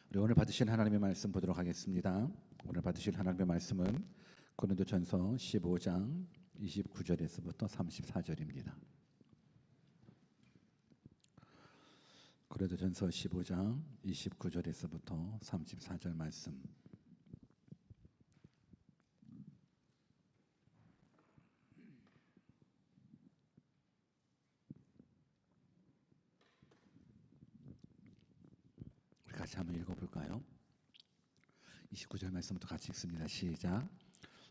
우리 오늘 받으실 하나님의 말씀 보도록 하겠습니다. 오늘 받으실 하나님의 말씀은 고린도전서 15장 29절에서부터 34절입니다. 고린도전서 15장 29절에서부터 34절 말씀. 우리 같이 한번 읽어볼까요? 29절 말씀부터 같이 읽습니다. 시작.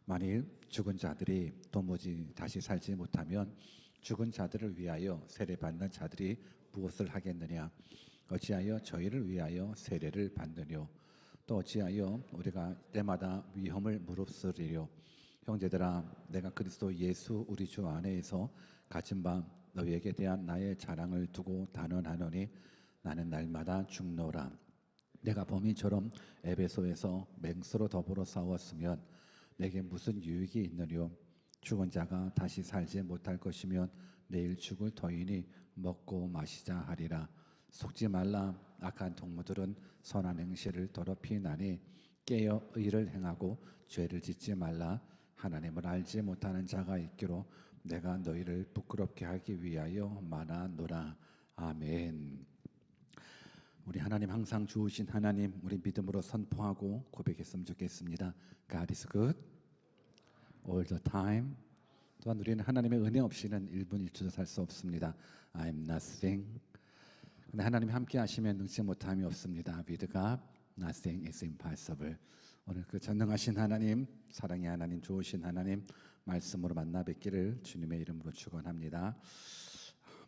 만일 죽은 자들이 도무지 다시 살지 못하면 죽은 자들을 위하여 세례받는 자들이 무엇을 하겠느냐? 어찌하여 저희를 위하여 세례를 받느뇨? 또 어찌하여 우리가 때마다 위험을 무릅쓰리뇨? 형제들아, 내가 그리스도 예수 우리 주 안에서 가진 바 너희에게 대한 나의 자랑을 두고 단언하노니 나는 날마다 죽노라. 내가 범인처럼 에베소에서 맹수로 더불어 싸웠으면 내게 무슨 유익이 있느뇨? 죽은 자가 다시 살지 못할 것이면 내일 죽을 터이니 먹고 마시자 하리라. 속지 말라. 악한 동무들은 선한 행실을 더럽히나니 깨어 의를 행하고 죄를 짓지 말라. 하나님을 알지 못하는 자가 있기로 내가 너희를 부끄럽게 하기 위하여 말하노라. 아멘. 우리 하나님, 항상 좋으신 하나님, 우리 믿음으로 선포하고 고백했으면 좋겠습니다. God is good all the time. 또한 우리는 하나님의 은혜 없이는 1분 1초도 살 수 없습니다. I'm nothing. 근데 하나님이 함께 하시면 능치 못함이 없습니다. With God, nothing is impossible. 오늘 그 전능하신 하나님, 사랑의 하나님, 좋으신 하나님 말씀으로 만나 뵙기를 주님의 이름으로 축원합니다.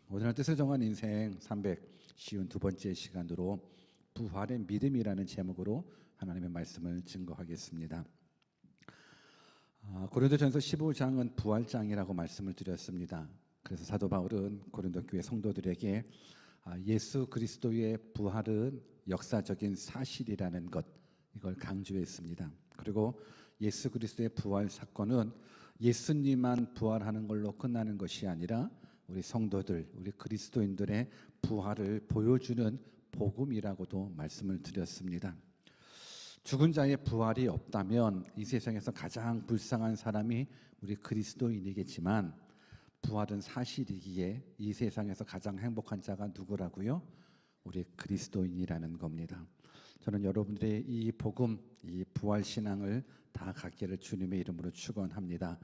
오늘 뜻을 정한 인생 352번째 시간으로 부활의 믿음이라는 제목으로 하나님의 말씀을 증거하겠습니다. 고린도전서 15장은 부활장이라고 말씀을 드렸습니다. 그래서 사도 바울은 고린도 교회 성도들에게 예수 그리스도의 부활은 역사적인 사실이라는 것, 이걸 강조했습니다. 그리고 예수 그리스도의 부활 사건은 예수님만 부활하는 걸로 끝나는 것이 아니라 우리 성도들, 우리 그리스도인들의 부활을 보여주는 복음이라고도 말씀을 드렸습니다. 죽은 자의 부활이 없다면 이 세상에서 가장 불쌍한 사람이 우리 그리스도인이겠지만 부활은 사실이기에 이 세상에서 가장 행복한 자가 누구라고요? 우리 그리스도인이라는 겁니다. 저는 여러분들의 이 복음, 이 부활 신앙을 다 갖기를 주님의 이름으로 축원합니다.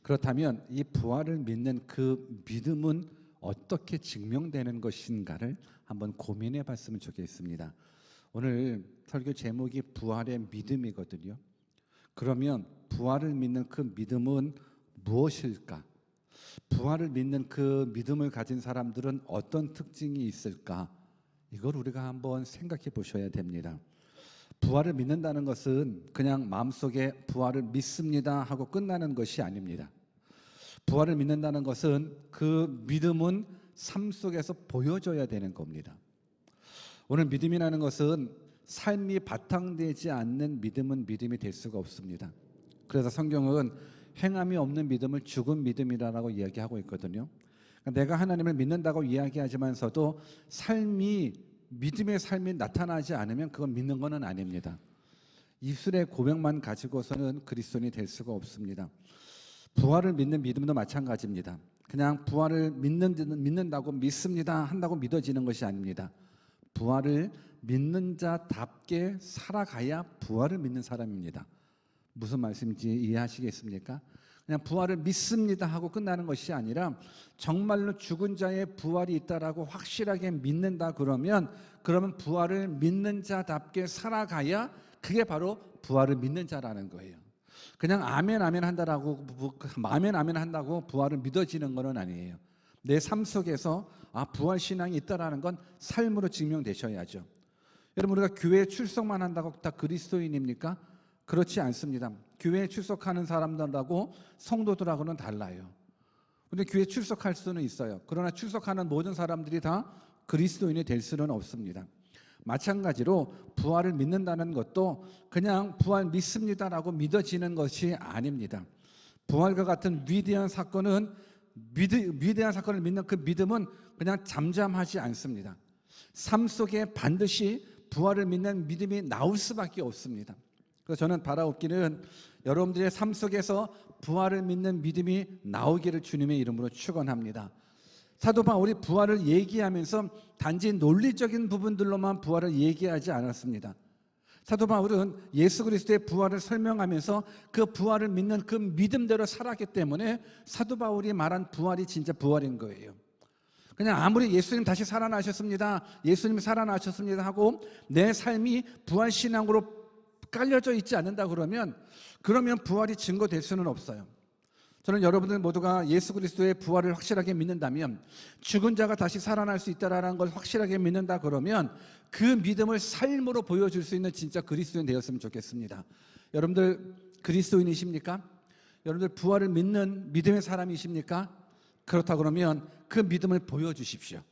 그렇다면 이 부활을 믿는 그 믿음은 어떻게 증명되는 것인가를 한번 고민해 봤으면 좋겠습니다. 오늘 설교 제목이 부활의 믿음이거든요. 그러면 부활을 믿는 그 믿음은 무엇일까? 부활을 믿는 그 믿음을 가진 사람들은 어떤 특징이 있을까? 이걸 우리가 한번 생각해 보셔야 됩니다. 부활을 믿는다는 것은 그냥 마음속에 부활을 믿습니다 하고 끝나는 것이 아닙니다. 부활을 믿는다는 것은 그 믿음은 삶 속에서 보여줘야 되는 겁니다. 오늘 믿음이라는 것은 삶이 바탕되지 않는 믿음은 믿음이 될 수가 없습니다. 그래서 성경은 행함이 없는 믿음을 죽은 믿음이라고 이야기하고 있거든요. 내가 하나님을 믿는다고 이야기하지만서도 믿음의 삶이 나타나지 않으면 그건 믿는 것은 아닙니다. 입술의 고백만 가지고서는 그리스도인이 될 수가 없습니다. 부활을 믿는 믿음도 마찬가지입니다. 그냥 부활을 믿는다고 믿습니다 한다고 믿어지는 것이 아닙니다. 부활을 믿는 자답게 살아가야 부활을 믿는 사람입니다. 무슨 말씀인지 이해하시겠습니까? 그냥 부활을 믿습니다 하고 끝나는 것이 아니라 정말로 죽은 자의 부활이 있다라고 확실하게 믿는다 그러면 부활을 믿는 자답게 살아가야 그게 바로 부활을 믿는 자라는 거예요. 그냥 아멘 아멘 한다고 부활을 믿어지는 건 아니에요. 내 삶 속에서 부활 신앙이 있다라는 건 삶으로 증명되셔야죠. 여러분, 우리가 교회에 출석만 한다고 다 그리스도인입니까? 그렇지 않습니다. 교회에 출석하는 사람들하고 성도들하고는 달라요. 그런데 교회에 출석할 수는 있어요. 그러나 출석하는 모든 사람들이 다 그리스도인이 될 수는 없습니다. 마찬가지로 부활을 믿는다는 것도 그냥 부활 믿습니다라고 믿어지는 것이 아닙니다. 부활과 같은 위대한 사건을 믿는 그 믿음은 그냥 잠잠하지 않습니다. 삶 속에 반드시 부활을 믿는 믿음이 나올 수밖에 없습니다. 그래서 저는 바라옵기는 여러분들의 삶 속에서 부활을 믿는 믿음이 나오기를 주님의 이름으로 축원합니다. 사도 바울이 부활을 얘기하면서 단지 논리적인 부분들로만 부활을 얘기하지 않았습니다. 사도 바울은 예수 그리스도의 부활을 설명하면서 그 부활을 믿는 그 믿음대로 살았기 때문에 사도 바울이 말한 부활이 진짜 부활인 거예요. 그냥 아무리 예수님 다시 살아나셨습니다, 예수님 살아나셨습니다 하고 내 삶이 부활신앙으로 깔려져 있지 않는다 그러면 부활이 증거될 수는 없어요. 저는 여러분들 모두가 예수 그리스도의 부활을 확실하게 믿는다면, 죽은 자가 다시 살아날 수 있다라는 걸 확실하게 믿는다 그러면 그 믿음을 삶으로 보여줄 수 있는 진짜 그리스도인 되었으면 좋겠습니다. 여러분들 그리스도인이십니까? 여러분들 부활을 믿는 믿음의 사람이십니까? 그렇다 그러면 그 믿음을 보여주십시오.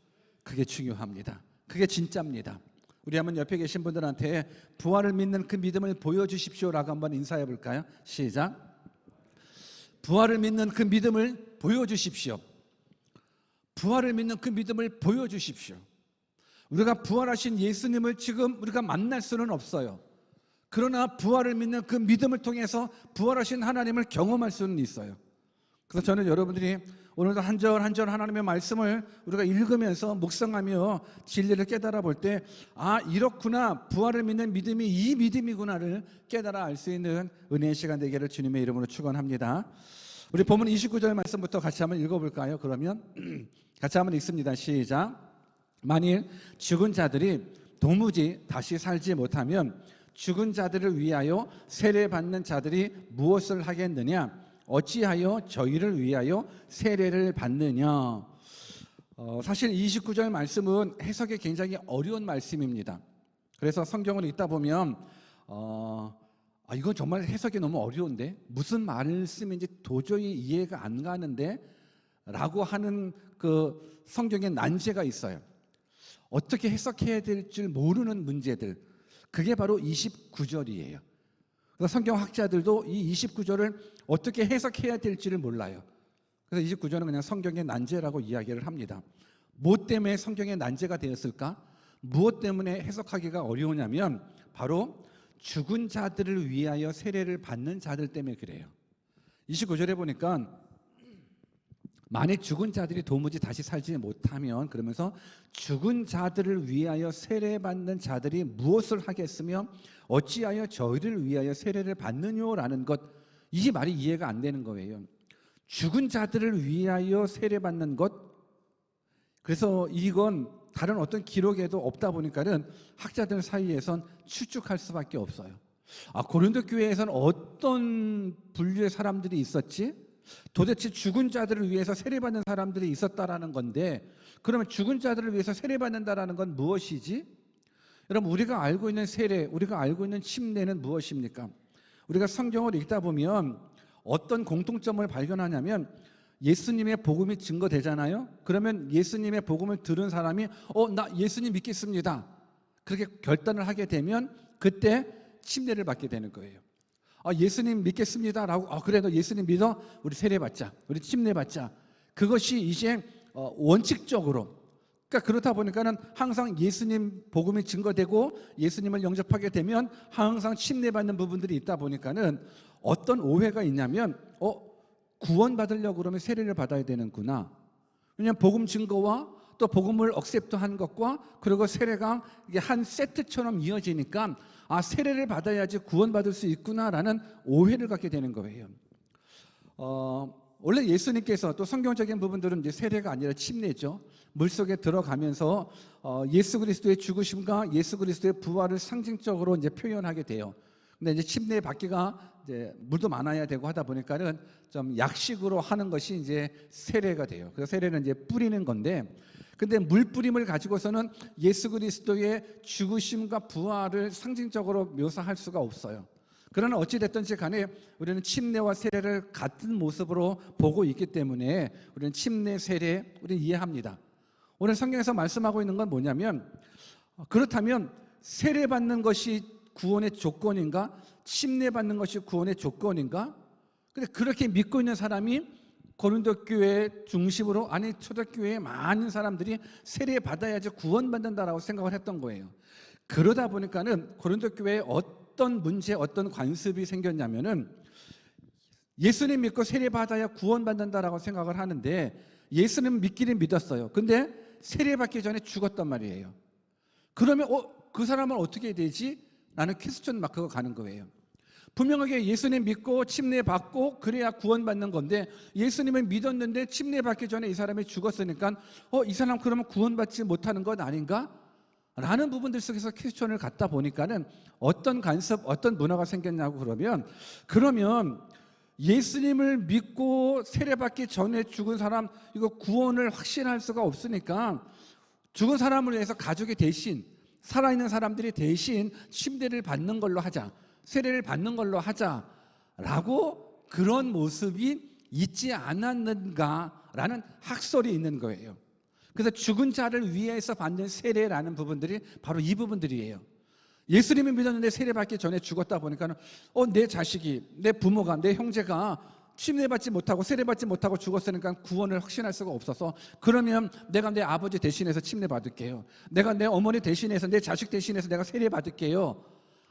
그게 중요합니다. 그게 진짜입니다. 우리 한번 옆에 계신 분들한테 부활을 믿는 그 믿음을 보여주십시오라고 한번 인사해 볼까요? 시작. 부활을 믿는 그 믿음을 보여주십시오. 부활을 믿는 그 믿음을 보여주십시오. 우리가 부활하신 예수님을 지금 우리가 만날 수는 없어요. 그러나 부활을 믿는 그 믿음을 통해서 부활하신 하나님을 경험할 수는 있어요. 그래서 저는 여러분들이 오늘도 한 절 한 절 하나님의 말씀을 우리가 읽으면서 묵상하며 진리를 깨달아 볼 때, 아, 이렇구나, 부활을 믿는 믿음이 이 믿음이구나를 깨달아 알 수 있는 은혜의 시간 되기를 주님의 이름으로 축원합니다. 우리 본문 29절 말씀부터 같이 한번 읽어볼까요? 그러면 같이 한번 읽습니다. 시작. 만일 죽은 자들이 도무지 다시 살지 못하면 죽은 자들을 위하여 세례받는 자들이 무엇을 하겠느냐? 어찌하여 저희를 위하여 세례를 받느냐? 사실 29절 말씀은 해석이 굉장히 어려운 말씀입니다. 그래서 성경을 읽다 보면 이건 정말 해석이 너무 어려운데, 무슨 말씀인지 도저히 이해가 안 가는데 라고 하는 그 성경의 난제가 있어요. 어떻게 해석해야 될 줄 모르는 문제들, 그게 바로 29절이에요. 그래서 성경학자들도 이 29절을 어떻게 해석해야 될지를 몰라요. 그래서 29절은 그냥 성경의 난제라고 이야기를 합니다. 무엇 때문에 성경의 난제가 되었을까? 무엇 때문에 해석하기가 어려우냐면 바로 죽은 자들을 위하여 세례를 받는 자들 때문에 그래요. 29절에 보니까 만약 죽은 자들이 도무지 다시 살지 못하면, 그러면서 죽은 자들을 위하여 세례받는 자들이 무엇을 하겠으며 어찌하여 저희를 위하여 세례를 받느냐라는 것, 이 말이 이해가 안 되는 거예요. 죽은 자들을 위하여 세례받는 것, 그래서 이건 다른 어떤 기록에도 없다 보니까는 학자들 사이에선 추측할 수밖에 없어요. 고린도 교회에서는 어떤 분류의 사람들이 있었지? 도대체 죽은 자들을 위해서 세례받는 사람들이 있었다라는 건데, 그러면 죽은 자들을 위해서 세례받는다라는 건 무엇이지? 여러분, 우리가 알고 있는 세례, 우리가 알고 있는 침례는 무엇입니까? 우리가 성경을 읽다 보면 어떤 공통점을 발견하냐면, 예수님의 복음이 증거되잖아요. 그러면 예수님의 복음을 들은 사람이 나 예수님 믿겠습니다, 그렇게 결단을 하게 되면 그때 침례를 받게 되는 거예요. 예수님 믿겠습니다라고, 그래 너 예수님 믿어? 우리 세례 받자, 우리 침례 받자. 그것이 이제 원칙적으로, 그러니까 그렇다 보니까는 항상 예수님 복음이 증거되고 예수님을 영접하게 되면 항상 침례 받는 부분들이 있다 보니까는 어떤 오해가 있냐면 구원 받으려고 그러면 세례를 받아야 되는구나. 왜냐하면 복음 증거와 또 복음을 억셉트한 것과 그리고 세례가 이게 한 세트처럼 이어지니까 세례를 받아야지 구원받을 수 있구나라는 오해를 갖게 되는 거예요. 원래 예수님께서, 또 성경적인 부분들은 이제 세례가 아니라 침례죠. 물속에 들어가면서 예수 그리스도의 죽으심과 예수 그리스도의 부활을 상징적으로 이제 표현하게 돼요. 근데 이제 침례 받기가 이제 물도 많아야 되고 하다 보니까는 좀 약식으로 하는 것이 이제 세례가 돼요. 그래서 세례는 이제 뿌리는 건데, 근데 물 뿌림을 가지고서는 예수 그리스도의 죽으심과 부활을 상징적으로 묘사할 수가 없어요. 그러나 어찌됐든지 간에 우리는 침례와 세례를 같은 모습으로 보고 있기 때문에 우리는 침례, 세례, 우리는 이해합니다. 오늘 성경에서 말씀하고 있는 건 뭐냐면, 그렇다면 세례받는 것이 구원의 조건인가? 침례받는 것이 구원의 조건인가? 근데 그렇게 믿고 있는 사람이 고린도 교회 중심으로, 초대교회의 많은 사람들이 세례 받아야지 구원받는다라고 생각을 했던 거예요. 그러다 보니까는 고린도 교회에 어떤 문제, 어떤 관습이 생겼냐면은 예수님 믿고 세례받아야 구원받는다라고 생각을 하는데 예수님 믿기는 믿었어요. 근데 세례받기 전에 죽었단 말이에요. 그러면 그 사람은 어떻게 되지? 라는 퀘스천 마크가 가는 거예요. 분명하게 예수님 믿고 침례받고 그래야 구원받는 건데 예수님을 믿었는데 침례받기 전에 이 사람이 죽었으니까 이 사람 그러면 구원받지 못하는 것 아닌가? 라는 부분들 속에서 퀘스천을 갖다 보니까는 어떤 간섭, 어떤 문화가 생겼냐고 그러면 예수님을 믿고 세례받기 전에 죽은 사람 이거 구원을 확신할 수가 없으니까 죽은 사람을 위해서 가족이 대신 살아있는 사람들이 대신 침례를 받는 걸로 하자, 세례를 받는 걸로 하자라고 그런 모습이 있지 않았는가라는 학설이 있는 거예요. 그래서 죽은 자를 위해서 받는 세례라는 부분들이 바로 이 부분들이에요. 예수님을 믿었는데 세례받기 전에 죽었다 보니까 내 자식이, 내 부모가, 내 형제가 침례받지 못하고 세례받지 못하고 죽었으니까 구원을 확신할 수가 없어서 그러면 내가 내 아버지 대신해서 침례받을게요. 내가 내 어머니 대신해서 내 자식 대신해서 내가 세례받을게요.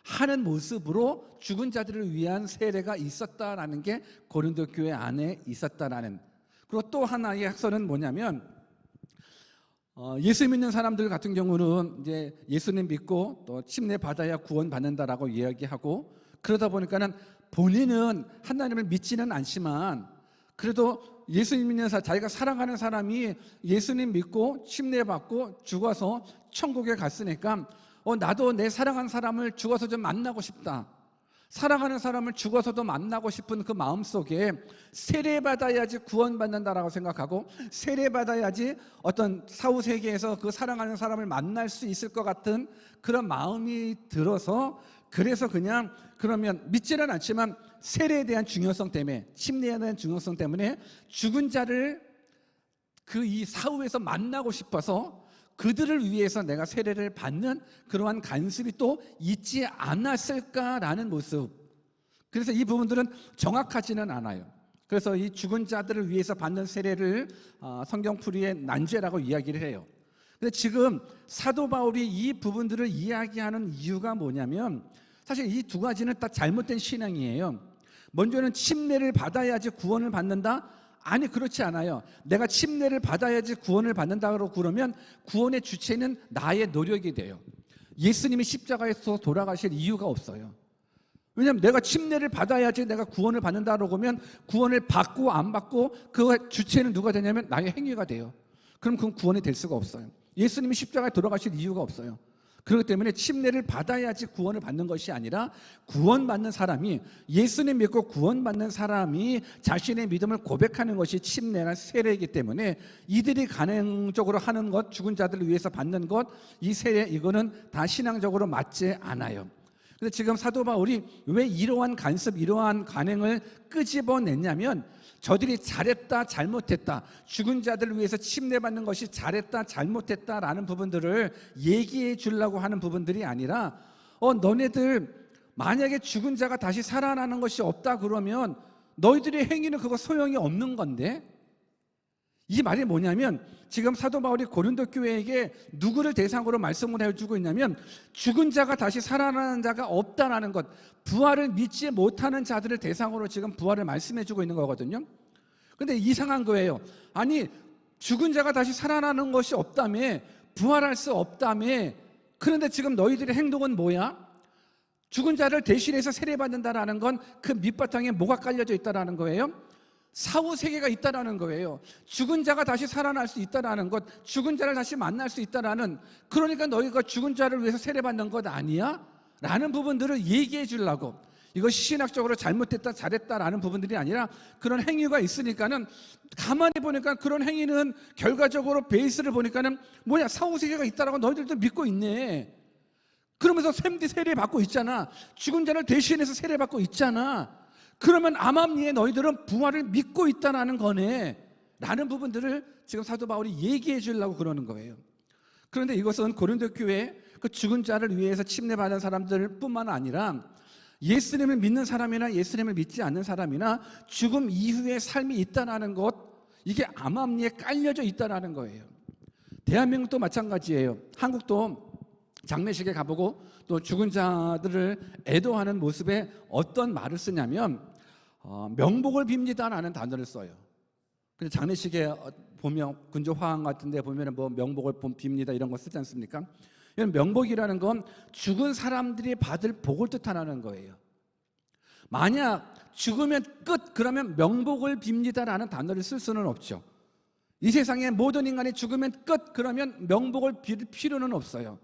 하는 모습으로 죽은 자들을 위한 세례가 있었다라는 게 고린도 교회 안에 있었다라는. 그리고 또 하나의 학설은 뭐냐면 예수 믿는 사람들 같은 경우는 이제 예수님 믿고 또 침례 받아야 구원 받는다라고 이야기하고 그러다 보니까는 본인은 하나님을 믿지는 않지만 그래도 예수님 믿는 사람, 자기가 사랑하는 사람이 예수님 믿고 침례 받고 죽어서 천국에 갔으니까 나도 내 사랑하는 사람을 죽어서 좀 만나고 싶다. 사랑하는 사람을 죽어서도 만나고 싶은 그 마음속에 세례받아야지 구원받는다라고 생각하고 세례받아야지 어떤 사후세계에서 그 사랑하는 사람을 만날 수 있을 것 같은 그런 마음이 들어서 그래서 그냥 그러면 믿지는 않지만 세례에 대한 중요성 때문에 침례에 대한 중요성 때문에 죽은 자를 그 이 사후에서 만나고 싶어서 그들을 위해서 내가 세례를 받는 그러한 간섭이 또 있지 않았을까라는 모습. 그래서 이 부분들은 정확하지는 않아요. 그래서 이 죽은 자들을 위해서 받는 세례를 성경풀이의 난죄라고 이야기를 해요. 근데 지금 사도 바울이 이 부분들을 이야기하는 이유가 뭐냐면 사실 이 두 가지는 다 잘못된 신앙이에요. 먼저는 침례를 받아야지 구원을 받는다? 아니, 그렇지 않아요. 내가 침례를 받아야지 구원을 받는다고 그러면 구원의 주체는 나의 노력이 돼요. 예수님이 십자가에서 돌아가실 이유가 없어요. 왜냐하면 내가 침례를 받아야지 내가 구원을 받는다고 그러면 구원을 받고 안 받고 그 주체는 누가 되냐면 나의 행위가 돼요. 그럼 그건 구원이 될 수가 없어요. 예수님이 십자가에 돌아가실 이유가 없어요. 그렇기 때문에 침례를 받아야지 구원을 받는 것이 아니라 구원받는 사람이 예수님 믿고 구원받는 사람이 자신의 믿음을 고백하는 것이 침례나 세례이기 때문에 이들이 간행적으로 하는 것, 죽은 자들을 위해서 받는 것, 이 세례 이거는 다 신앙적으로 맞지 않아요. 근데 지금 사도 바울이 왜 이러한 간섭, 이러한 간행을 끄집어냈냐면 저들이 잘했다, 잘못했다, 죽은 자들을 위해서 침례받는 것이 잘했다, 잘못했다라는 부분들을 얘기해 주려고 하는 부분들이 아니라 너네들 만약에 죽은 자가 다시 살아나는 것이 없다 그러면 너희들의 행위는 그거 소용이 없는 건데 이 말이 뭐냐면 지금 사도 바울이 고린도 교회에게 누구를 대상으로 말씀을 해주고 있냐면 죽은 자가 다시 살아나는 자가 없다라는 것, 부활을 믿지 못하는 자들을 대상으로 지금 부활을 말씀해주고 있는 거거든요. 근데 이상한 거예요. 아니, 죽은 자가 다시 살아나는 것이 없다며, 부활할 수 없다며, 그런데 지금 너희들의 행동은 뭐야? 죽은 자를 대신해서 세례받는다라는 건 그 밑바탕에 뭐가 깔려져 있다라는 거예요? 사후 세계가 있다라는 거예요. 죽은 자가 다시 살아날 수 있다라는 것, 죽은 자를 다시 만날 수 있다라는, 그러니까 너희가 죽은 자를 위해서 세례받는 것 아니야? 라는 부분들을 얘기해 주려고. 이것이 신학적으로 잘못됐다 잘했다라는 부분들이 아니라 그런 행위가 있으니까는 가만히 보니까 그런 행위는 결과적으로 베이스를 보니까는 뭐냐, 사후 세계가 있다라고 너희들도 믿고 있네. 그러면서 세례 받고 있잖아. 죽은 자를 대신해서 세례 받고 있잖아. 그러면 암암리에 너희들은 부활을 믿고 있다는 거네 라는 부분들을 지금 사도 바울이 얘기해 주려고 그러는 거예요. 그런데 이것은 고린도 교회 그 죽은 자를 위해서 침례받은 사람들 뿐만 아니라 예수님을 믿는 사람이나 예수님을 믿지 않는 사람이나 죽음 이후의 삶이 있다는 것, 이게 암암리에 깔려져 있다는 거예요. 대한민국도 마찬가지예요. 한국도 장례식에 가보고 또 죽은 자들을 애도하는 모습에 어떤 말을 쓰냐면 명복을 빕니다라는 단어를 써요. 근데 장례식에 보면 군조 화환 같은 데 보면 뭐 명복을 빕니다 이런 거 쓰지 않습니까? 이런 명복이라는 건 죽은 사람들이 받을 복을 뜻하는 거예요. 만약 죽으면 끝 그러면 명복을 빕니다라는 단어를 쓸 수는 없죠. 이 세상의 모든 인간이 죽으면 끝 그러면 명복을 빌 필요는 없어요.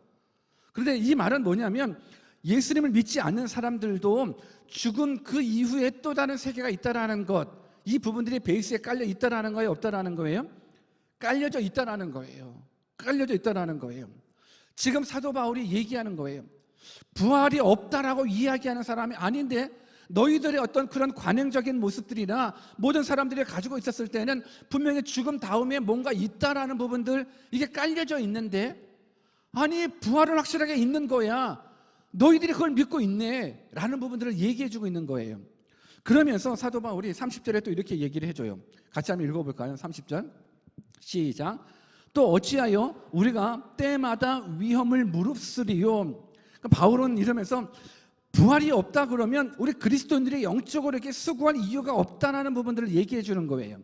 그런데 이 말은 뭐냐면 예수님을 믿지 않는 사람들도 죽은 그 이후에 또 다른 세계가 있다라는 것, 이 부분들이 베이스에 깔려 있다라는 거예요, 없다라는 거예요? 깔려져 있다라는 거예요. 깔려져 있다라는 거예요. 지금 사도 바울이 얘기하는 거예요. 부활이 없다라고 이야기하는 사람이 아닌데 너희들의 어떤 그런 관행적인 모습들이나 모든 사람들이 가지고 있었을 때는 분명히 죽음 다음에 뭔가 있다라는 부분들 이게 깔려져 있는데 아니 부활은 확실하게 있는 거야. 너희들이 그걸 믿고 있네 라는 부분들을 얘기해주고 있는 거예요. 그러면서 사도 바울이 30절에 또 이렇게 얘기를 해줘요. 같이 한번 읽어볼까요? 30절 시작. 또 어찌하여 우리가 때마다 위험을 무릅쓰리요. 바울은 이러면서 부활이 없다 그러면 우리 그리스도인들이 영적으로 이렇게 수고할 이유가 없다는 부분들을 얘기해 주는 거예요.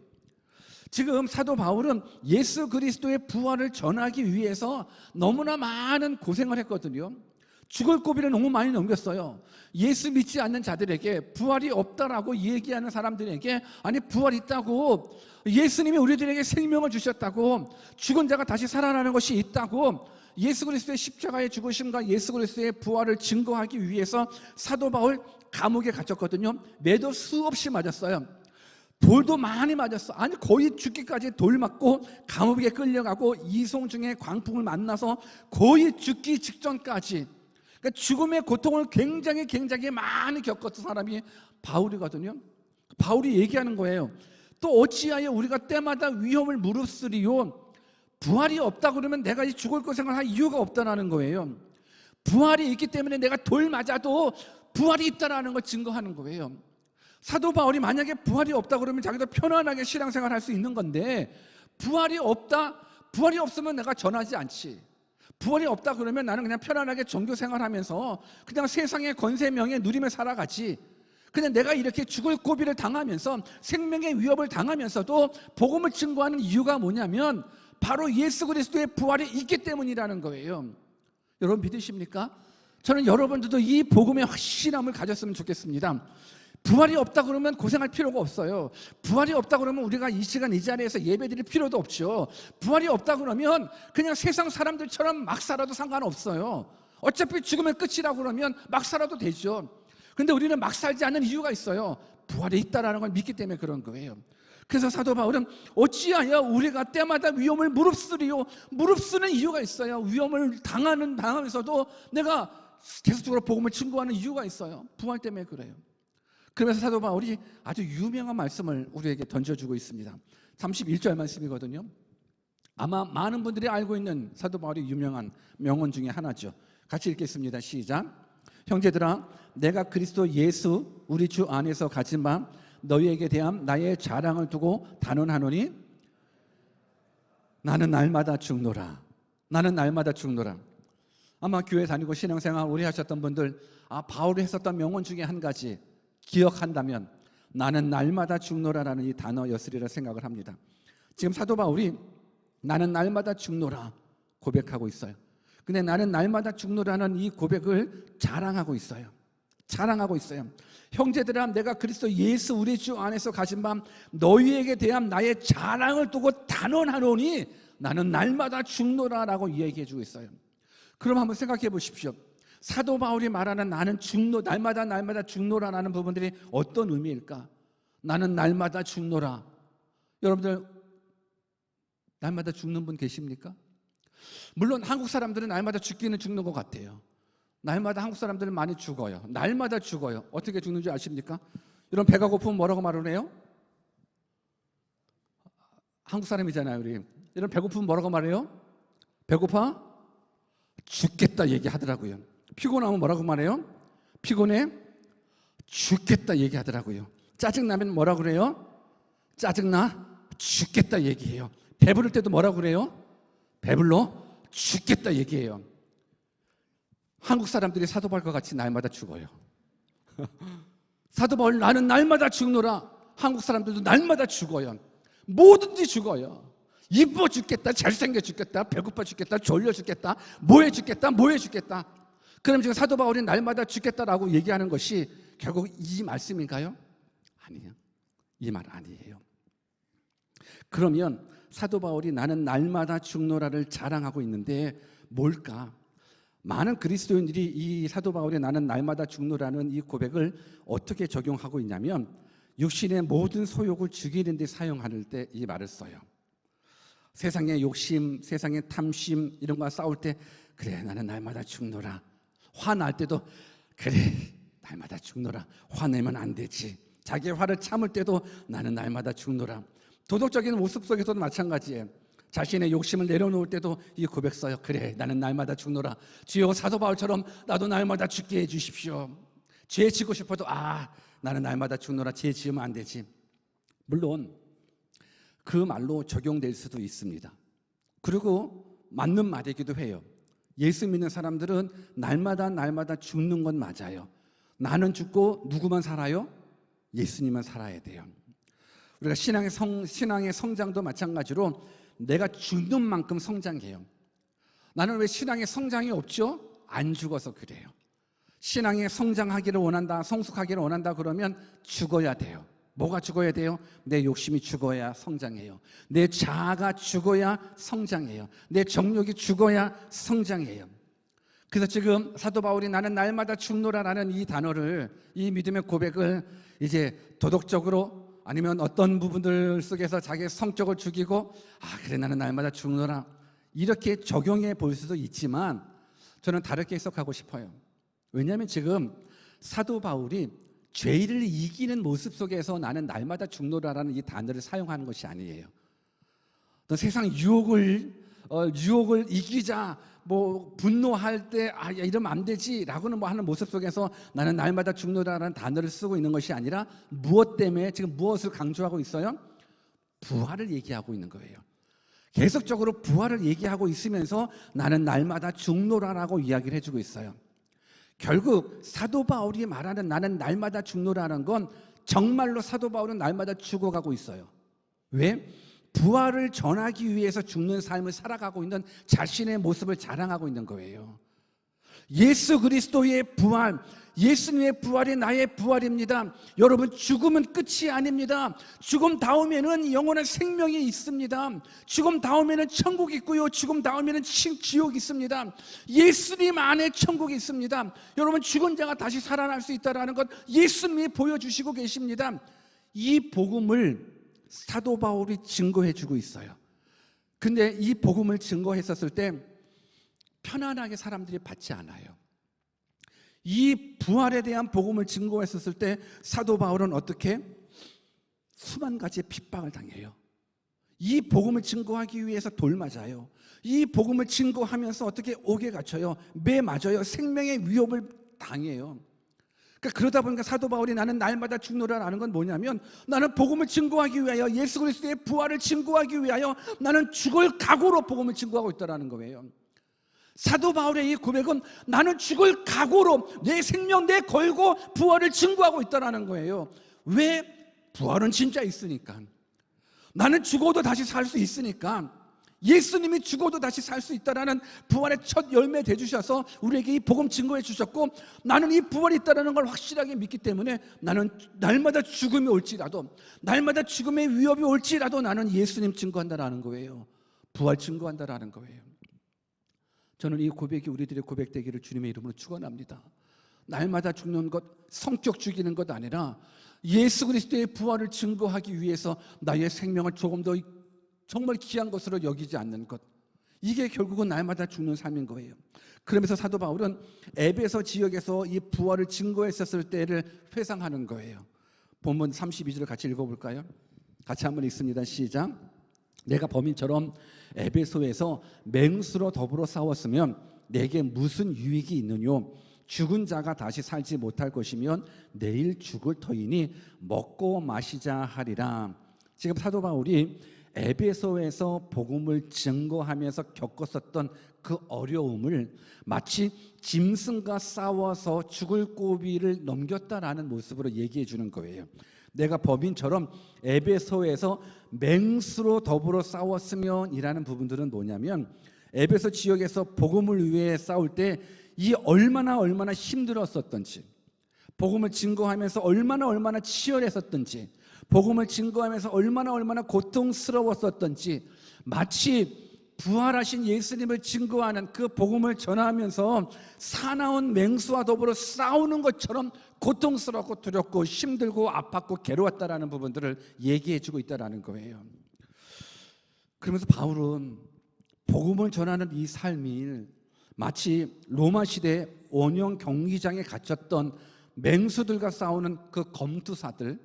지금 사도 바울은 예수 그리스도의 부활을 전하기 위해서 너무나 많은 고생을 했거든요. 죽을 고비를 너무 많이 넘겼어요. 예수 믿지 않는 자들에게 부활이 없다라고 얘기하는 사람들에게 아니 부활 있다고, 예수님이 우리들에게 생명을 주셨다고, 죽은 자가 다시 살아나는 것이 있다고, 예수 그리스도의 십자가의 죽으심과 예수 그리스도의 부활을 증거하기 위해서 사도 바울 감옥에 갇혔거든요. 매도 수없이 맞았어요. 돌도 많이 맞았어. 아니 거의 죽기까지 돌 맞고 감옥에 끌려가고 이송중에 광풍을 만나서 거의 죽기 직전까지, 그러니까 죽음의 고통을 굉장히 많이 겪었던 사람이 바울이거든요. 바울이 얘기하는 거예요. 또 어찌하여 우리가 때마다 위험을 무릅쓰리요. 부활이 없다 그러면 내가 이 죽을 고생을 할 이유가 없다는 거예요. 부활이 있기 때문에 내가 돌 맞아도 부활이 있다는 걸 증거하는 거예요. 사도 바울이 만약에 부활이 없다 그러면 자기도 편안하게 신앙생활 할 수 있는 건데, 부활이 없다, 부활이 없으면 내가 전하지 않지. 부활이 없다 그러면 나는 그냥 편안하게 종교생활하면서 그냥 세상의 권세 명예 누리며 살아가지. 그냥 내가 이렇게 죽을 고비를 당하면서 생명의 위협을 당하면서도 복음을 증거하는 이유가 뭐냐면 바로 예수 그리스도의 부활이 있기 때문이라는 거예요. 여러분 믿으십니까? 저는 여러분들도 이 복음의 확실함을 가졌으면 좋겠습니다. 부활이 없다 그러면 고생할 필요가 없어요. 부활이 없다 그러면 우리가 이 시간 이 자리에서 예배드릴 필요도 없죠. 부활이 없다 그러면 그냥 세상 사람들처럼 막 살아도 상관없어요. 어차피 죽으면 끝이라고 그러면 막 살아도 되죠. 그런데 우리는 막 살지 않는 이유가 있어요. 부활이 있다는 걸 믿기 때문에 그런 거예요. 그래서 사도 바울은 어찌하여 우리가 때마다 위험을 무릅쓰리요. 무릅쓰는 이유가 있어요. 위험을 당하면서도 내가 계속적으로 복음을 증거하는 이유가 있어요. 부활 때문에 그래요. 그러면서 사도 바울이 아주 유명한 말씀을 우리에게 던져주고 있습니다. 31절 말씀이거든요. 아마 많은 분들이 알고 있는 사도 바울의 유명한 명언 중에 하나죠. 같이 읽겠습니다. 시작. 형제들아, 내가 그리스도 예수 우리 주 안에서 가진 바 너희에게 대한 나의 자랑을 두고 단언하노니 나는 날마다 죽노라. 나는 날마다 죽노라. 아마 교회 다니고 신앙생활 오래 하셨던 분들, 바울이 했었던 명언 중에 한 가지 기억한다면 나는 날마다 죽노라라는 이 단어였으리라 생각을 합니다. 지금 사도 바울이 나는 날마다 죽노라 고백하고 있어요. 근데 나는 날마다 죽노라는 이 고백을 자랑하고 있어요. 자랑하고 있어요. 형제들아, 내가 그리스도 예수 우리 주 안에서 가진 밤 너희에게 대한 나의 자랑을 두고 단언하노니 나는 날마다 죽노라라고 이야기해 주고 있어요. 그럼 한번 생각해 보십시오. 사도 바울이 말하는 나는 날마다 죽노라라는 부분들이 어떤 의미일까? 나는 날마다 죽노라. 여러분들 날마다 죽는 분 계십니까? 물론 한국 사람들은 날마다 죽기는 죽는 것 같아요. 날마다 한국 사람들은 많이 죽어요. 날마다 죽어요. 어떻게 죽는지 아십니까? 여러분 배가 고프면 뭐라고 말을 해요? 한국 사람이잖아요, 우리. 여러분 배고프면 뭐라고 말해요? 배고파? 죽겠다 얘기하더라고요. 피곤하면 뭐라고 말해요? 피곤해? 죽겠다 얘기하더라고요. 짜증나면 뭐라고 그래요? 짜증나? 죽겠다 얘기해요. 배부를 때도 뭐라고 그래요? 배불러? 죽겠다 얘기해요. 한국 사람들이 사도 바울과 같이 날마다 죽어요. 사도 바울 나는 날마다 죽노라. 한국 사람들도 날마다 죽어요. 뭐든지 죽어요. 이뻐 죽겠다, 잘생겨 죽겠다, 배고파 죽겠다, 졸려 죽겠다, 뭐해 죽겠다, 뭐해 죽겠다. 그럼 지금 사도 바울이 날마다 죽겠다라고 얘기하는 것이 결국 이 말씀인가요? 아니에요. 이 말 아니에요. 그러면 사도 바울이 나는 날마다 죽노라를 자랑하고 있는데 뭘까? 많은 그리스도인들이 이 사도 바울이 나는 날마다 죽노라는 이 고백을 어떻게 적용하고 있냐면 육신의 모든 소욕을 죽이는 데 사용할 때 이 말을 써요. 세상의 욕심, 세상의 탐심 이런 거와 싸울 때 그래 나는 날마다 죽노라. 화날 때도 그래 날마다 죽노라. 화내면 안 되지. 자기의 화를 참을 때도 나는 날마다 죽노라. 도덕적인 모습 속에서도 마찬가지예요. 자신의 욕심을 내려놓을 때도 이 고백 써요. 그래 나는 날마다 죽노라. 주여 사도 바울처럼 나도 날마다 죽게 해주십시오. 죄 지고 싶어도 나는 날마다 죽노라. 죄 지으면 안 되지. 물론 그 말로 적용될 수도 있습니다. 그리고 맞는 말이기도 해요. 예수 믿는 사람들은 날마다 죽는 건 맞아요. 나는 죽고 누구만 살아요? 예수님만 살아야 돼요. 우리가 신앙의 성장도 마찬가지로 내가 죽는 만큼 성장해요. 나는 왜 신앙의 성장이 없죠? 안 죽어서 그래요. 신앙의 성장하기를 원한다, 성숙하기를 원한다 그러면 죽어야 돼요. 뭐가 죽어야 돼요? 내 욕심이 죽어야 성장해요. 내 자아가 죽어야 성장해요. 내 정욕이 죽어야 성장해요. 그래서 지금 사도 바울이 나는 날마다 죽노라라는 이 단어를, 이 믿음의 고백을 이제 도덕적으로 아니면 어떤 부분들 속에서 자기의 성적을 죽이고 그래 나는 날마다 죽노라 이렇게 적용해 볼 수도 있지만 저는 다르게 해석하고 싶어요. 왜냐하면 지금 사도 바울이 죄를 이기는 모습 속에서 나는 날마다 죽노라라는 이 단어를 사용하는 것이 아니에요. 또 세상 유혹을 이기자, 분노할 때 이러면 안 되지라고는 하는 모습 속에서 나는 날마다 죽노라라는 단어를 쓰고 있는 것이 아니라 무엇 때문에 지금 무엇을 강조하고 있어요? 부활을 얘기하고 있는 거예요. 계속적으로 부활을 얘기하고 있으면서 나는 날마다 죽노라라고 이야기를 해주고 있어요. 결국 사도 바울이 말하는 나는 날마다 죽노라는 건 정말로 사도 바울은 날마다 죽어가고 있어요. 왜? 부활을 전하기 위해서 죽는 삶을 살아가고 있는 자신의 모습을 자랑하고 있는 거예요. 예수 그리스도의 부활, 예수님의 부활이 나의 부활입니다. 여러분 죽음은 끝이 아닙니다. 죽음 다음에는 영원한 생명이 있습니다. 죽음 다음에는 천국이 있고요. 죽음 다음에는 지옥이 있습니다. 예수님 안에 천국이 있습니다. 여러분 죽은 자가 다시 살아날 수 있다는 것 예수님이 보여주시고 계십니다. 이 복음을 사도 바울이 증거해 주고 있어요. 근데 이 복음을 증거했었을 때 편안하게 사람들이 받지 않아요. 이 부활에 대한 복음을 증거했었을 때 사도 바울은 어떻게? 수만 가지의 핍박을 당해요. 이 복음을 증거하기 위해서 돌맞아요. 이 복음을 증거하면서 어떻게 옥에 갇혀요. 매 맞아요. 생명의 위협을 당해요. 그러다 보니까 사도 바울이 나는 날마다 죽노라라는 건 뭐냐면 나는 복음을 증거하기 위하여 예수 그리스도의 부활을 증거하기 위하여 나는 죽을 각오로 복음을 증거하고 있다는 거예요. 사도 바울의 이 고백은 나는 죽을 각오로 내 생명 내 걸고 부활을 증거하고 있다는 거예요. 왜? 부활은 진짜 있으니까. 나는 죽어도 다시 살 수 있으니까. 예수님이 죽어도 다시 살 수 있다는 부활의 첫 열매 되주셔서 우리에게 이 복음 증거해 주셨고 나는 이 부활이 있다는 걸 확실하게 믿기 때문에 나는 날마다 죽음이 올지라도 날마다 죽음의 위협이 올지라도 나는 예수님 증거한다는 거예요. 부활 증거한다는 거예요. 저는 이 고백이 우리들의 고백되기를 주님의 이름으로 축원합니다. 날마다 죽는 것, 성격 죽이는 것 아니라 예수 그리스도의 부활을 증거하기 위해서 나의 생명을 조금 더 정말 귀한 것으로 여기지 않는 것. 이게 결국은 날마다 죽는 삶인 거예요. 그러면서 사도 바울은 에베소 지역에서 이 부활을 증거했었을 때를 회상하는 거예요. 본문 32절을 같이 읽어볼까요? 같이 한번 읽습니다. 시작. 내가 범인처럼 에베소에서 맹수로 더불어 싸웠으면 내게 무슨 유익이 있느뇨? 죽은 자가 다시 살지 못할 것이면 내일 죽을 터이니 먹고 마시자 하리라. 지금 사도 바울이 에베소에서 복음을 증거하면서 겪었었던 그 어려움을 마치 짐승과 싸워서 죽을 고비를 넘겼다라는 모습으로 얘기해 주는 거예요. 내가 범인처럼 에베소에서 맹수로 더불어 싸웠으면 이라는 부분들은 뭐냐면, 에베소 지역에서 복음을 위해 싸울 때 이 얼마나 힘들었었던지, 복음을 증거하면서 얼마나 치열했었던지, 복음을 증거하면서 얼마나 고통스러웠었던지, 마치 부활하신 예수님을 증거하는 그 복음을 전하면서 사나운 맹수와 더불어 싸우는 것처럼 고통스럽고 두렵고 힘들고 아팠고 괴로웠다라는 부분들을 얘기해주고 있다라는 거예요. 그러면서 바울은 복음을 전하는 이 삶이 마치 로마 시대 원형 경기장에 갇혔던 맹수들과 싸우는 그 검투사들,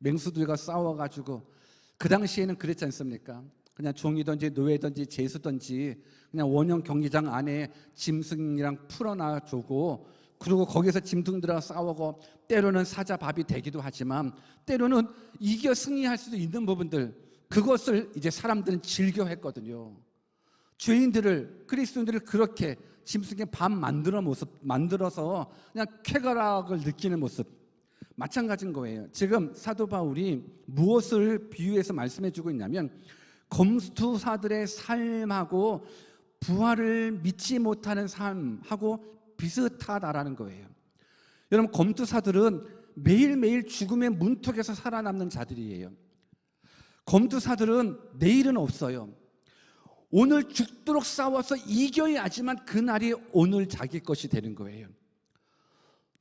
맹수들과 싸워가지고, 그 당시에는 그랬지 않습니까? 그냥 종이든지 노예든지 죄수든지 그냥 원형 경기장 안에 짐승이랑 풀어놔주고, 그리고 거기서 짐승들과 싸우고, 때로는 사자밥이 되기도 하지만 때로는 이겨 승리할 수도 있는 부분들, 그것을 이제 사람들은 즐겨 했거든요. 죄인들을, 그리스도인들을 그렇게 짐승의 밥 만들어서 그냥 쾌락을 느끼는 모습, 마찬가지인 거예요. 지금 사도 바울이 무엇을 비유해서 말씀해 주고 있냐면, 검투사들의 삶하고 부활을 믿지 못하는 삶하고 비슷하다라는 거예요. 여러분, 검투사들은 매일매일 죽음의 문턱에서 살아남는 자들이에요. 검투사들은 내일은 없어요. 오늘 죽도록 싸워서 이겨야지만 그날이 오늘 자기 것이 되는 거예요.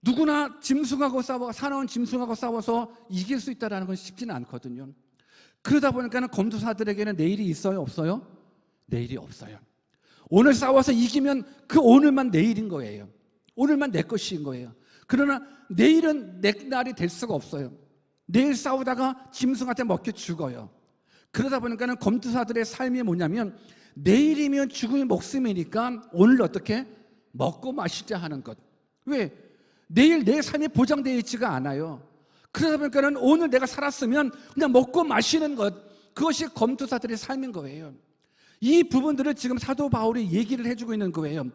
누구나 짐승하고 사나운 짐승하고 싸워서 이길 수 있다는 건 쉽지는 않거든요. 그러다 보니까 검투사들에게는 내일이 있어요, 없어요? 내일이 없어요. 오늘 싸워서 이기면 그 오늘만 내일인 거예요. 오늘만 내 것인 거예요. 그러나 내일은 내 날이 될 수가 없어요. 내일 싸우다가 짐승한테 먹혀 죽어요. 그러다 보니까 검투사들의 삶이 뭐냐면, 내일이면 죽을 목숨이니까 오늘 어떻게 먹고 마시자 하는 것. 왜? 내일 내 삶이 보장되어 있지가 않아요. 그러다 보니까 오늘 내가 살았으면 그냥 먹고 마시는 것, 그것이 검투사들의 삶인 거예요. 이 부분들을 지금 사도 바울이 얘기를 해주고 있는 거예요.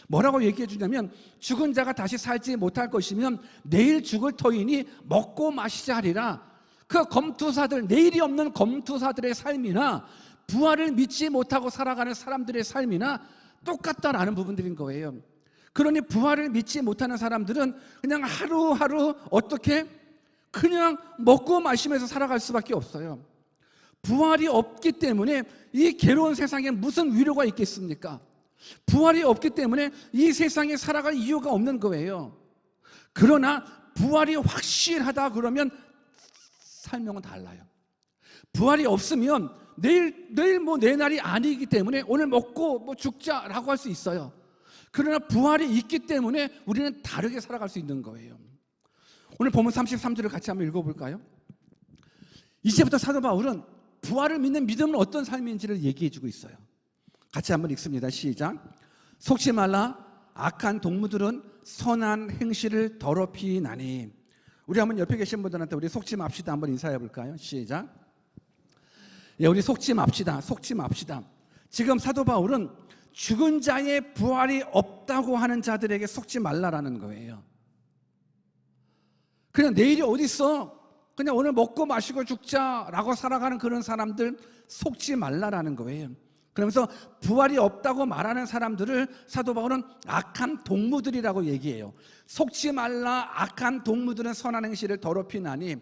뭐라고 얘기해 주냐면, 죽은 자가 다시 살지 못할 것이면 내일 죽을 터이니 먹고 마시자 하리라. 그 검투사들, 내일이 없는 검투사들의 삶이나 부활을 믿지 못하고 살아가는 사람들의 삶이나 똑같다라는 부분들인 거예요. 그러니 부활을 믿지 못하는 사람들은 그냥 하루하루 어떻게 그냥 먹고 마시면서 살아갈 수밖에 없어요. 부활이 없기 때문에 이 괴로운 세상에 무슨 위로가 있겠습니까? 부활이 없기 때문에 이 세상에 살아갈 이유가 없는 거예요. 그러나 부활이 확실하다 그러면 설명은 달라요. 부활이 없으면 내일 내 날이 아니기 때문에 오늘 먹고 죽자라고 할 수 있어요. 그러나 부활이 있기 때문에 우리는 다르게 살아갈 수 있는 거예요. 오늘 본문 33절을 같이 한번 읽어볼까요? 이제부터 사도 바울은 부활을 믿는 믿음은 어떤 삶인지를 얘기해주고 있어요. 같이 한번 읽습니다. 시작. 속지 말라. 악한 동무들은 선한 행실을 더럽히나니. 우리 한번 옆에 계신 분들한테 우리 속지 맙시다 한번 인사해 볼까요? 시작. 예, 우리 속지 맙시다. 지금 사도 바울은 죽은 자의 부활이 없다고 하는 자들에게 속지 말라라는 거예요. 그냥 내일이 어디 있어? 그냥 오늘 먹고 마시고 죽자라고 살아가는 그런 사람들 속지 말라라는 거예요. 그러면서 부활이 없다고 말하는 사람들을 사도 바울은 악한 동무들이라고 얘기해요. 속지 말라. 악한 동무들은 선한 행실을 더럽히나니.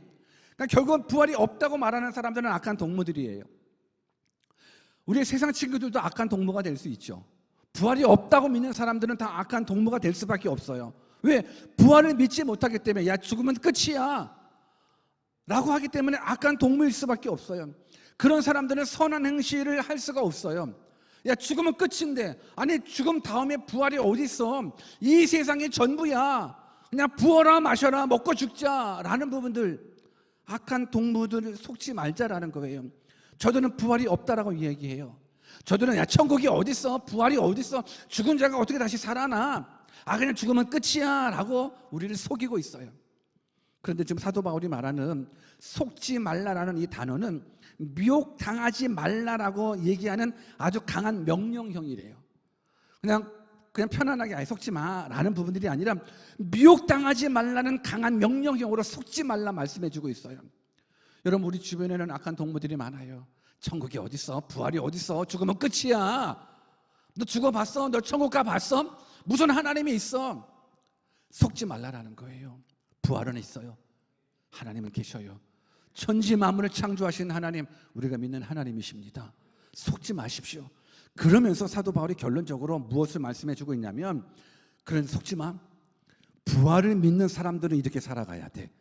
그러니까 결국은 부활이 없다고 말하는 사람들은 악한 동무들이에요. 우리 세상 친구들도 악한 동무가 될 수 있죠. 부활이 없다고 믿는 사람들은 다 악한 동무가 될 수밖에 없어요. 왜? 부활을 믿지 못하기 때문에 야 죽으면 끝이야 라고 하기 때문에 악한 동무일 수밖에 없어요. 그런 사람들은 선한 행실을 할 수가 없어요. 야 죽으면 끝인데, 아니 죽음 다음에 부활이 어디 있어? 이 세상이 전부야. 그냥 부어라 마셔라 먹고 죽자라는 부분들, 악한 동무들을 속지 말자라는 거예요. 저들은 부활이 없다라고 얘기해요. 저들은 야 천국이 어디 있어? 부활이 어디 있어? 죽은 자가 어떻게 다시 살아나? 아 그냥 죽으면 끝이야 라고 우리를 속이고 있어요. 그런데 지금 사도 바울이 말하는 속지 말라라는 이 단어는 미혹당하지 말라라고 얘기하는 아주 강한 명령형이래요. 그냥 편안하게 아예 속지 마라는 부분들이 아니라 미혹당하지 말라는 강한 명령형으로 속지 말라 말씀해주고 있어요. 여러분, 우리 주변에는 악한 동무들이 많아요. 천국이 어딨어? 부활이 어딨어? 죽으면 끝이야. 너 죽어봤어? 너 천국 가봤어? 무슨 하나님이 있어? 속지 말라라는 거예요. 부활은 있어요. 하나님은 계셔요. 천지 만물을 창조하신 하나님, 우리가 믿는 하나님이십니다. 속지 마십시오. 그러면서 사도 바울이 결론적으로 무엇을 말씀해주고 있냐면, 그런 속지 마. 부활을 믿는 사람들은 이렇게 살아가야 돼.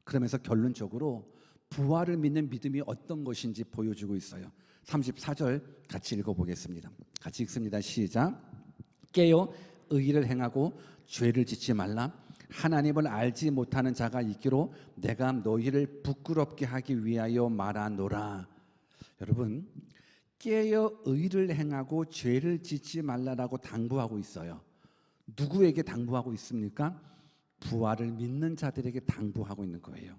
그러면서 결론적으로 부활을 믿는 믿음이 어떤 것인지 보여주고 있어요. 34절 같이 읽어보겠습니다. 같이 읽습니다. 시작. 깨어 의를 행하고 죄를 짓지 말라. 하나님을 알지 못하는 자가 있기로 내가 너희를 부끄럽게 하기 위하여 말하노라. 여러분, 깨어 의를 행하고 죄를 짓지 말라라고 당부하고 있어요. 누구에게 당부하고 있습니까? 부활을 믿는 자들에게 당부하고 있는 거예요.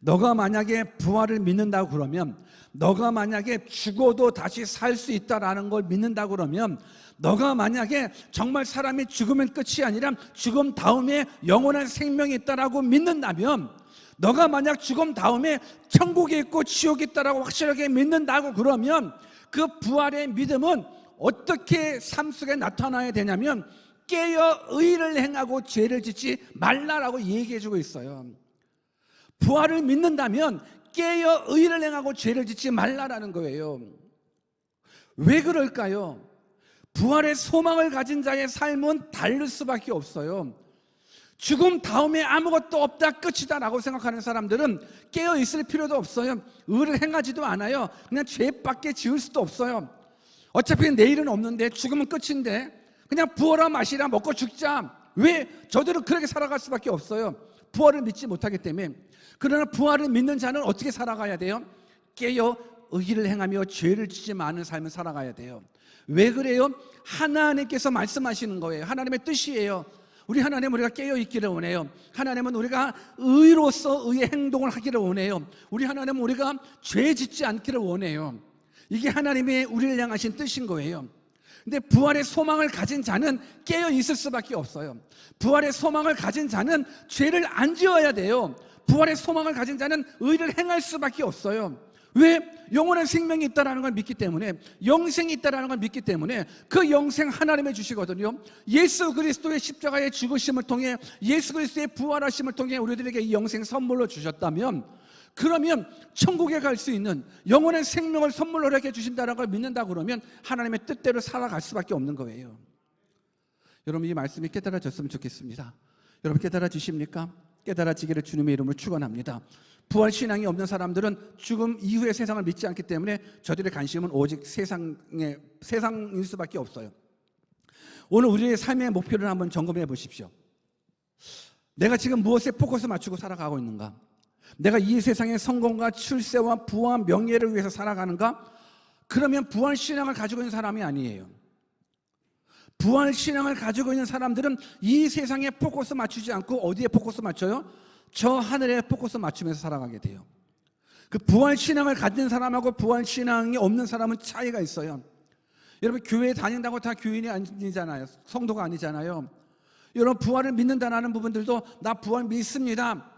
너가 만약에 부활을 믿는다고 그러면, 너가 만약에 죽어도 다시 살 수 있다라는 걸 믿는다고 그러면, 너가 만약에 정말 사람이 죽으면 끝이 아니라 죽음 다음에 영원한 생명이 있다라고 믿는다면, 너가 만약 죽음 다음에 천국이 있고 지옥이 있다라고 확실하게 믿는다고 그러면, 그 부활의 믿음은 어떻게 삶 속에 나타나야 되냐면, 깨어 의를 행하고 죄를 짓지 말라라고 얘기해주고 있어요. 부활을 믿는다면 깨어 의를 행하고 죄를 짓지 말라라는 거예요. 왜 그럴까요? 부활의 소망을 가진 자의 삶은 다를 수밖에 없어요. 죽음 다음에 아무것도 없다, 끝이다 라고 생각하는 사람들은 깨어 있을 필요도 없어요. 의를 행하지도 않아요. 그냥 죄밖에 지을 수도 없어요. 어차피 내일은 없는데, 죽으면 끝인데 그냥 부어라 마시라 먹고 죽자. 왜? 저들은 그렇게 살아갈 수밖에 없어요. 부활을 믿지 못하기 때문에. 그러나 부활을 믿는 자는 어떻게 살아가야 돼요? 깨어 의를 행하며 죄를 짓지 않은 삶을 살아가야 돼요. 왜 그래요? 하나님께서 말씀하시는 거예요. 하나님의 뜻이에요. 우리 하나님은 우리가 깨어 있기를 원해요. 하나님은 우리가 의로서 의의 행동을 하기를 원해요. 우리 하나님은 우리가 죄 짓지 않기를 원해요. 이게 하나님의 우리를 향하신 뜻인 거예요. 근데 부활의 소망을 가진 자는 깨어 있을 수밖에 없어요. 부활의 소망을 가진 자는 죄를 안 지어야 돼요. 부활의 소망을 가진 자는 의를 행할 수밖에 없어요. 왜? 영원한 생명이 있다는 걸 믿기 때문에, 영생이 있다는 걸 믿기 때문에. 그 영생 하나님의 주시거든요. 예수 그리스도의 십자가의 죽으심을 통해, 예수 그리스도의 부활하심을 통해 우리들에게 이 영생 선물로 주셨다면, 그러면 천국에 갈 수 있는 영원한 생명을 선물로 이렇게 주신다는 걸 믿는다 그러면 하나님의 뜻대로 살아갈 수밖에 없는 거예요. 여러분, 이 말씀이 깨달아졌으면 좋겠습니다. 여러분, 깨달아지십니까? 깨달아지기를 주님의 이름으로 축원합니다. 부활 신앙이 없는 사람들은 죽음 이후의 세상을 믿지 않기 때문에 저들의 관심은 오직 세상일 수밖에 없어요. 오늘 우리의 삶의 목표를 한번 점검해 보십시오. 내가 지금 무엇에 포커스 맞추고 살아가고 있는가? 내가 이 세상의 성공과 출세와 부와 명예를 위해서 살아가는가? 그러면 부활 신앙을 가지고 있는 사람이 아니에요. 부활 신앙을 가지고 있는 사람들은 이 세상에 포커스 맞추지 않고 어디에 포커스 맞춰요? 저 하늘에 포커스 맞추면서 살아가게 돼요. 그 부활 신앙을 가진 사람하고 부활 신앙이 없는 사람은 차이가 있어요. 여러분, 교회 다닌다고 다 교인이 아니잖아요. 성도가 아니잖아요. 여러분, 부활을 믿는다라는 부분들도 나 부활 믿습니다.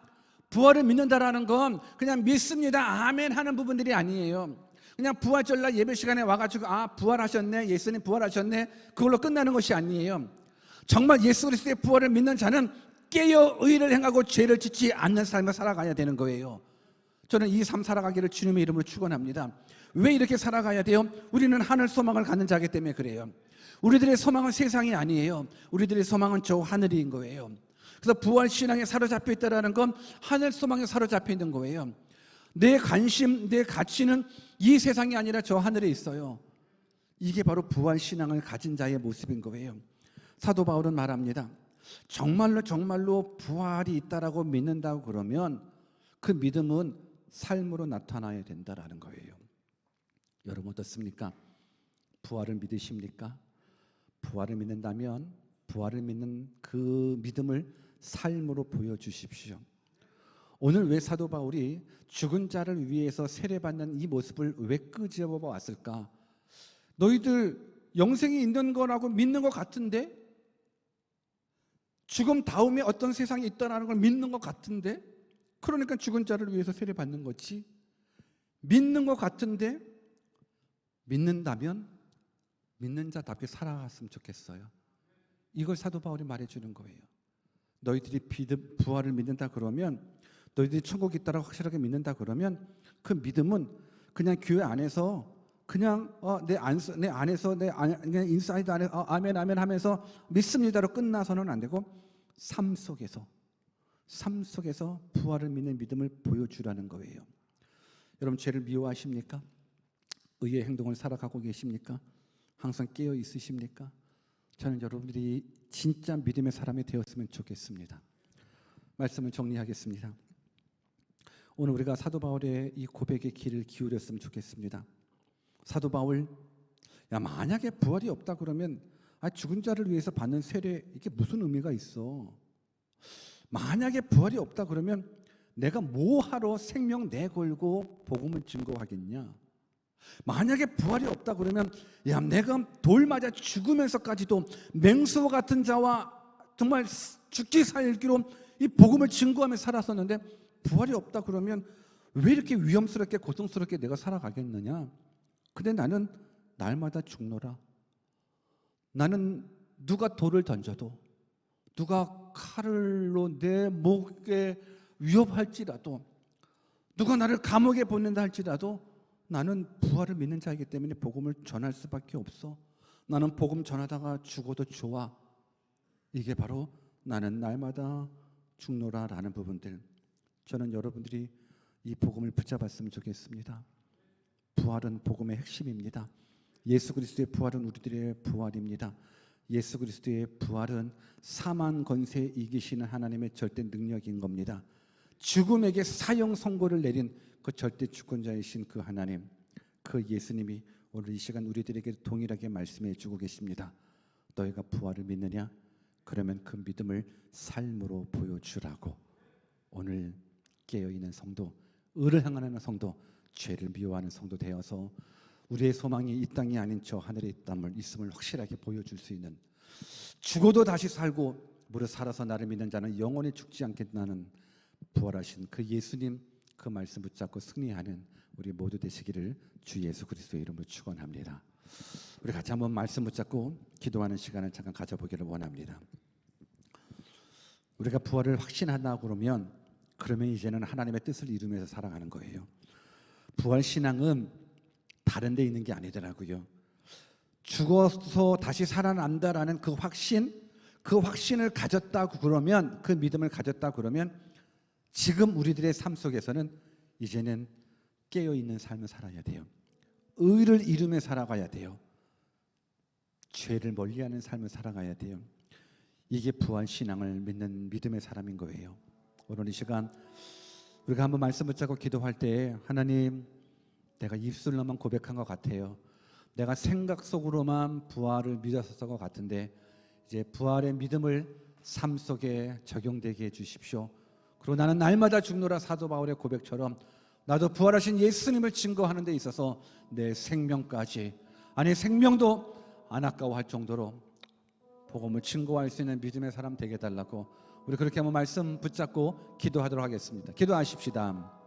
부활을 믿는다라는 건 그냥 믿습니다, 아멘 하는 부분들이 아니에요. 그냥 부활절날 예배 시간에 와가지고 부활하셨네, 예수님 부활하셨네, 그걸로 끝나는 것이 아니에요. 정말 예수 그리스도의 부활을 믿는 자는 깨어 의를 행하고 죄를 짓지 않는 삶을 살아가야 되는 거예요. 저는 이 삶 살아가기를 주님의 이름으로 축원합니다. 왜 이렇게 살아가야 돼요? 우리는 하늘 소망을 갖는 자이기 때문에 그래요. 우리들의 소망은 세상이 아니에요. 우리들의 소망은 저 하늘인 거예요. 그래서 부활 신앙에 사로잡혀 있다는 건 하늘 소망에 사로잡혀 있는 거예요. 내 관심, 내 가치는 이 세상이 아니라 저 하늘에 있어요. 이게 바로 부활 신앙을 가진 자의 모습인 거예요. 사도 바울은 말합니다. 정말로 부활이 있다라고 믿는다고 그러면 그 믿음은 삶으로 나타나야 된다라는 거예요. 여러분, 어떻습니까? 부활을 믿으십니까? 부활을 믿는다면 부활을 믿는 그 믿음을 삶으로 보여주십시오. 오늘 왜 사도 바울이 죽은 자를 위해서 세례받는 이 모습을 왜 끄집어 왔을까? 너희들 영생이 있는 거라고 믿는 것 같은데, 죽음 다음에 어떤 세상이 있다는 걸 믿는 것 같은데, 그러니까 죽은 자를 위해서 세례받는 거지. 믿는 것 같은데, 믿는다면 믿는 자답게 살아갔으면 좋겠어요. 이걸 사도 바울이 말해주는 거예요. 너희들이 부활을 믿는다 그러면, 너희들이 천국이 있다라고 확실하게 믿는다 그러면, 그 믿음은 그냥 교회 안에서 그냥 내 안에서 그냥 인사이드 안에서 아멘 아멘 하면서 믿습니다로 끝나서는 안 되고, 삶 속에서 부활을 믿는 믿음을 보여주라는 거예요. 여러분, 죄를 미워하십니까? 의의 행동을 살아가고 계십니까? 항상 깨어 있으십니까? 저는 여러분들이 진짜 믿음의 사람이 되었으면 좋겠습니다. 말씀을 정리하겠습니다. 오늘 우리가 사도 바울의 이 고백의 귀를 기울였으면 좋겠습니다. 사도 바울, 만약에 부활이 없다 그러면 죽은 자를 위해서 받는 세례, 이게 무슨 의미가 있어? 만약에 부활이 없다 그러면 내가 뭐하러 생명 내걸고 복음을 증거하겠냐? 만약에 부활이 없다 그러면 내가 돌 맞아 죽으면서까지도 맹수와 같은 자와 정말 죽기 살기로 이 복음을 증거하며 살았었는데, 부활이 없다 그러면 왜 이렇게 위험스럽게 고통스럽게 내가 살아가겠느냐? 근데 나는 날마다 죽노라. 나는 누가 돌을 던져도, 누가 칼로 내 목에 위협할지라도, 누가 나를 감옥에 보낸다 할지라도 나는 부활을 믿는 자이기 때문에 복음을 전할 수밖에 없어. 나는 복음 전하다가 죽어도 좋아. 이게 바로 나는 날마다 죽노라라는 부분들, 저는 여러분들이 이 복음을 붙잡았으면 좋겠습니다. 부활은 복음의 핵심입니다. 예수 그리스도의 부활은 우리들의 부활입니다. 예수 그리스도의 부활은 사망 권세 이기시는 하나님의 절대 능력인 겁니다. 죽음에게 사형 선고를 내린 그 절대 주권자이신 그 하나님, 그 예수님이 오늘 이 시간 우리들에게 동일하게 말씀해 주고 계십니다. 너희가 부활을 믿느냐? 그러면 그 믿음을 삶으로 보여주라고. 오늘 깨어있는 성도, 의를 향하는 성도, 죄를 미워하는 성도 되어서 우리의 소망이 이 땅이 아닌 저 하늘에 있음을 확실하게 보여줄 수 있는, 죽어도 다시 살고 무릇 살아서 나를 믿는 자는 영원히 죽지 않겠다는 부활하신 그 예수님, 그 말씀 붙잡고 승리하는 우리 모두 되시기를 주 예수 그리스도의 이름으로 축원합니다. 우리 같이 한번 말씀 붙잡고 기도하는 시간을 잠깐 가져보기를 원합니다. 우리가 부활을 확신한다 그러면 이제는 하나님의 뜻을 이루면서 살아가는 거예요. 부활 신앙은 다른 데 있는 게 아니더라고요. 죽어서 다시 살아난다라는 그 확신을 가졌다고 그러면, 그 믿음을 가졌다 그러면 지금 우리들의 삶 속에서는 이제는 깨어있는 삶을 살아야 돼요. 의를 이루며 살아가야 돼요. 죄를 멀리하는 삶을 살아가야 돼요. 이게 부활 신앙을 믿는 믿음의 사람인 거예요. 오늘 이 시간 우리가 한번 말씀 붙잡고 기도할 때, 하나님, 내가 입술로만 고백한 것 같아요. 내가 생각 속으로만 부활을 믿었었던 것 같은데, 이제 부활의 믿음을 삶 속에 적용되게 해주십시오. 그리고 나는 날마다 죽노라 사도 바울의 고백처럼 나도 부활하신 예수님을 증거하는 데 있어서 내 생명까지, 아니 생명도 안 아까워할 정도로 복음을 증거할 수 있는 믿음의 사람 되게 해달라고, 우리 그렇게 한번 말씀 붙잡고 기도하도록 하겠습니다. 기도하십시다.